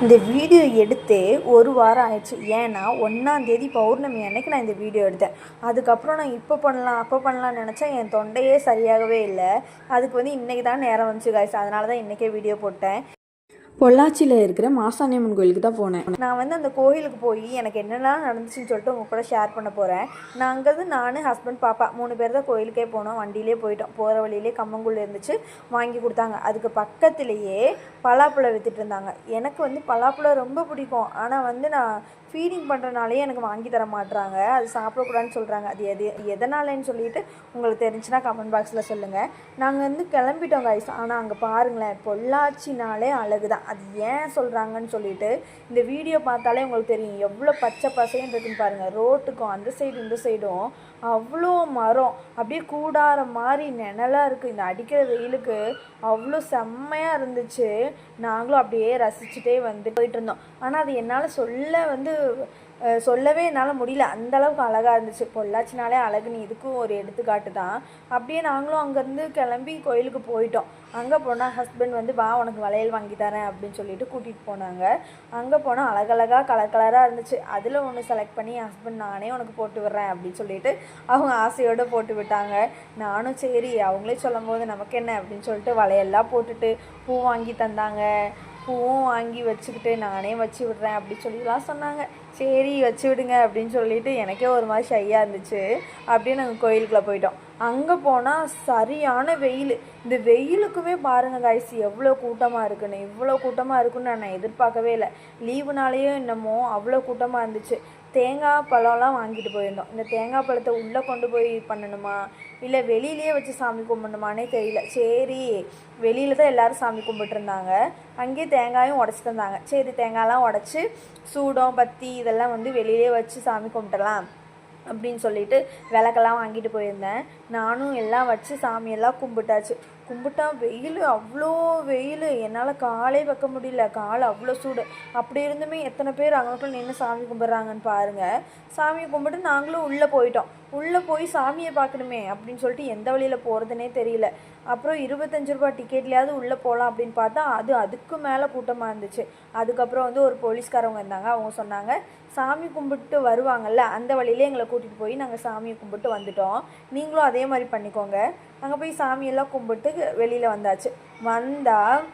இந்த வீடியோ எடுத்தே ஒரு வாரம் ஆயிடுச்சு. ஏன்னா 1ஆம் தேதி பௌர்ணமி அன்னைக்கு நான் இந்த வீடியோ எடுத்தேன். அதுக்கப்புறம் நான் இப்போ பண்ணலாம் அப்போ பண்ணலான்னு நினச்சேன். என் தொண்டையே சரியாகவே இல்லை. அதுக்கு வந்து இன்றைக்கி தான் நேரம் வந்துச்சு காய்ஸ். அதனால தான் இன்றைக்கே வீடியோ போட்டேன். பொள்ளாச்சியில் இருக்கிற மாசாணியம்மன் கோயிலுக்கு தான் போனேன். நான் வந்து அந்த கோயிலுக்கு போய் எனக்கு என்னெல்லாம் நடந்துச்சுன்னு சொல்லிட்டு உங்கள் கூட ஷேர் பண்ண போகிறேன். நான் அங்கேருந்து நான் ஹஸ்பண்ட் பாப்பா 3 பேர் தான் கோயிலுக்கே போனோம். வண்டியிலே போயிட்டோம். போகிற வழியிலே கம்மங்கூழ் இருந்துச்சு, வாங்கி கொடுத்தாங்க. அதுக்கு பக்கத்துலேயே பலாப்பழம் விற்றுட்டு இருந்தாங்க. எனக்கு வந்து பலாப்பழம் ரொம்ப பிடிக்கும். ஆனால் வந்து நான் ஃபீடிங் பண்ணுறனாலே எனக்கு வாங்கி தர மாட்டுறாங்க. அது சாப்பிடக்கூடாதுன்னு சொல்கிறாங்க. அது எதனாலன்னு சொல்லிட்டு உங்களுக்கு தெரிஞ்சுன்னா கமெண்ட் பாக்ஸில் சொல்லுங்கள். நாங்கள் வந்து கிளம்பிட்டோம் காய்ஸ். ஆனால் அங்கே பாருங்களேன், பொள்ளாச்சினாலே அழகு தான். அது ஏன் சொல்கிறாங்கன்னு சொல்லிட்டு இந்த வீடியோ பார்த்தாலே உங்களுக்கு தெரியும் எவ்வளோ பச்சை பசைன்னு இருக்குன்னு பாருங்கள். ரோட்டுக்கும் அந்த சைடு இந்த சைடும் அவ்வளோ மரம், அப்படியே கூடாரம் மாதிரி நிழலாக இருக்குது. இந்த அடிக்கிற வெயிலுக்கு அவ்வளோ செம்மையாக இருந்துச்சு. நாங்களும் அப்படியே ரசிச்சுட்டே வந்து போயிட்டு இருந்தோம். ஆனால் அது என்னால் சொல்லவே என்னால் முடியல. அந்தளவுக்கு அழகாக இருந்துச்சு. பொள்ளாச்சினாலே அழகுன்னு இதுக்கும் ஒரு எடுத்துக்காட்டு தான். அப்படியே நாங்களும் அங்கேருந்து கிளம்பி கோயிலுக்கு போயிட்டோம். அங்கே போனால் ஹஸ்பண்ட் வந்து வா உனக்கு வளையல் வாங்கி தரேன் அப்படின்னு சொல்லிட்டு கூட்டிகிட்டு போனாங்க. அங்கே போனால் அழகழகாக கலர் கலராக இருந்துச்சு. அதில் ஒன்று செலக்ட் பண்ணி ஹஸ்பண்ட் நானே உனக்கு போட்டு விட்றேன் அப்படின்னு சொல்லிட்டு அவங்க ஆசையோடு போட்டு விட்டாங்க. நானும் சரி அவங்களே சொல்லும் போது நமக்கு என்ன அப்படின்னு சொல்லிட்டு வளையல்லாம் போட்டுட்டு பூ வாங்கி தந்தாங்க. பூவும் வாங்கி வச்சுக்கிட்டு நானே வச்சு விட்றேன் அப்படி சொல்லிலாம் சொன்னாங்க. சரி வச்சு விடுங்க அப்படின்னு சொல்லிட்டு எனக்கே ஒரு மாதிரி ஷையாக இருந்துச்சு. அப்படியே நாங்கள் கோயிலுக்குள்ளே போயிட்டோம். அங்கே போனால் சரியான வெயில். இந்த வெயிலுக்குமே பாருங்கள் காய்ஸ் எவ்வளோ கூட்டமாக இருக்குன்னு. இவ்வளோ கூட்டமாக இருக்குன்னு நான் எதிர்பார்க்கவே இல்லை. லீவுனாலேயே என்னமோ அவ்வளோ கூட்டமாக இருந்துச்சு. தேங்காய் பழம்லாம் வாங்கிட்டு போயிருந்தோம். இந்த தேங்காய் பழத்தை உள்ளே கொண்டு போய் பண்ணணுமா இல்லை வெளியிலேயே வச்சு சாமி கும்பிடணுமானே தெரியல. சரி வெளியில் தான் எல்லோரும் சாமி கும்பிட்டுருந்தாங்க. அங்கேயே தேங்காயும் உடச்சி தந்தாங்க. சரி தேங்காயெலாம் உடச்சி சூடம் பத்தி இதெல்லாம் வந்து வெளியிலே வச்சு சாமி கும்பிட்டலாம் அப்படின்னு சொல்லிட்டு விளக்கெல்லாம் வாங்கிட்டு போயிருந்தேன். நானும் எல்லாம் வச்சு சாமியெல்லாம் கும்பிட்டா வெயில் அவ்வளோ வெயில். என்னால் காலே வைக்க முடியல. கால் அவ்வளோ சூடு. அப்படி இருந்துமே எத்தனை பேர் அங்கே நின்று சாமி கும்பிட்றாங்கன்னு பாருங்கள். சாமியை கும்பிட்டு நாங்களும் உள்ளே போயிட்டோம். உள்ளே போய் சாமியை பார்க்கணுமே அப்படின்னு சொல்லிட்டு எந்த வழியில் போகிறதுனே தெரியல. அப்புறம் 25 ரூபா டிக்கெட்லையாவது உள்ளே போகலாம் அப்படின்னு பார்த்தா அதுக்கு மேலே கூட்டமாக இருந்துச்சு. அதுக்கப்புறம் வந்து ஒரு போலீஸ்காரவங்க இருந்தாங்க. அவங்க சொன்னாங்க சாமி கும்பிட்டு வருவாங்கள்ல அந்த வழியிலே எங்களை கூட்டிகிட்டு போய் நாங்கள் சாமியை கும்பிட்டு வந்துட்டோம். நீங்களும் அதே மாதிரி பண்ணிக்கோங்க. அங்கே போய் சாமியெல்லாம் கும்பிட்டு வெளியில் வந்தால்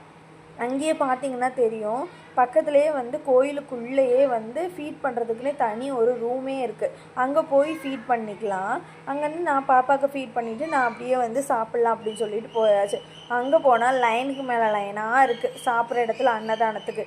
அங்கேயே பார்த்தீங்கன்னா தெரியும், பக்கத்துலேயே வந்து கோயிலுக்குள்ளேயே வந்து ஃபீட் பண்ணுறதுக்குன்னே தனி ஒரு ரூமே இருக்குது. அங்கே போய் ஃபீட் பண்ணிக்கலாம். அங்கேருந்து நான் பாப்பாவுக்கு ஃபீட் பண்ணிவிட்டு நான் அப்படியே வந்து சாப்பிட்லாம் அப்படின்னு சொல்லிட்டு போயாச்சு. அங்கே போனால் லைனுக்கு மேலே லைனாக இருக்குது சாப்பிட்ற இடத்துல அன்னதானத்துக்கு.